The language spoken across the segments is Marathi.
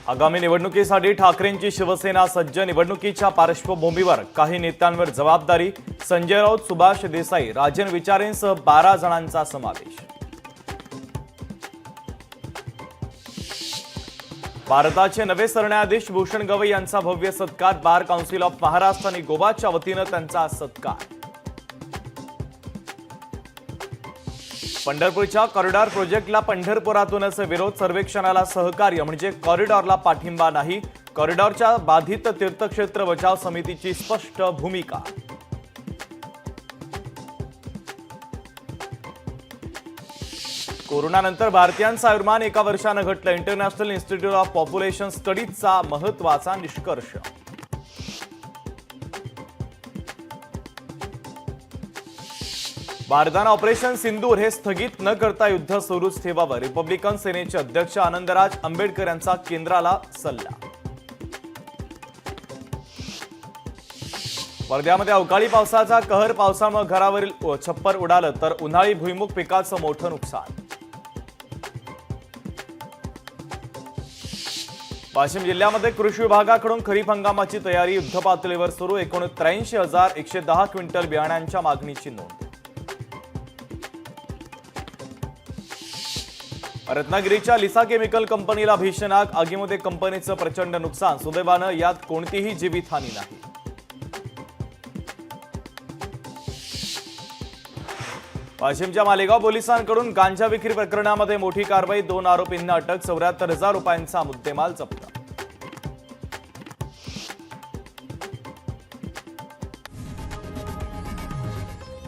आगामी निवडणुकीसाठी ठाकरेंची शिवसेना सज्ज। निवडणुकीच्या पार्श्वभूमीवर काही नेत्यांवर जबाबदारी। संजय राऊत, सुभाष देसाई, राजन विचारेंसह 12 जणांचा समावेश। भारताचे नवे सरन्यायाधीश भूषण गवई यांचा भव्य सत्कार। बार काउन्सिल ऑफ महाराष्ट्र आणि गोवाच्या वतीने त्यांचा सत्कार। पंढरपूरच्या कॉरिडॉर प्रोजेक्टला पंढरपुरातूनच विरोध। सर्वेक्षणाला सहकार्य म्हणजे कॉरिडॉरला पाठिंबा नाही। कॉरिडॉरच्या बाधित तीर्थक्षेत्र बचाव समितीची स्पष्ट भूमिका। कोरोनानंतर भारतीयांचं आयुर्मान एका वर्षानं घटलं। इंटरनॅशनल इन्स्टिट्यूट ऑफ पॉप्युलेशन स्टडीजचा महत्त्वाचा निष्कर्ष। भारतानं ऑपरेशन सिंदूर हे स्थगित न करता युद्ध सुरूच ठेवावं। रिपब्लिकन सेनेचे अध्यक्ष आनंदराज आंबेडकर यांचा केंद्राला सल्ला। वर्ध्यामध्ये अवकाळी पावसाचा कहर। पावसामुळे घरावरील छप्पर उडालं तर उन्हाळी भुईमुग पिकाचं मोठं नुकसान। वाशिम जिल्ह्यामध्ये कृषी विभागाकडून खरीप हंगामाची तयारी युद्धपातळीवर सुरू। 83,110 क्विंटल बियाण्यांच्या मागणीची नोंद। रत्नागिरीच्या लिसा केमिकल कंपनीला भीषण आग। आगीमध्ये कंपनीचं प्रचंड नुकसान। सुदैवानं यात कोणतीही जीवितहानी नाही। वाशिमच्या मालेगाव पोलिसांकडून गांजा विक्री प्रकरणामध्ये मोठी कारवाई। 2 आरोपींना अटक। 74,000 रुपयांचा मुद्देमाल जप्त।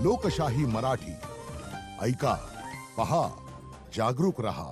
लोकशाही मराठी ऐका, पहा, जागरूक रहा।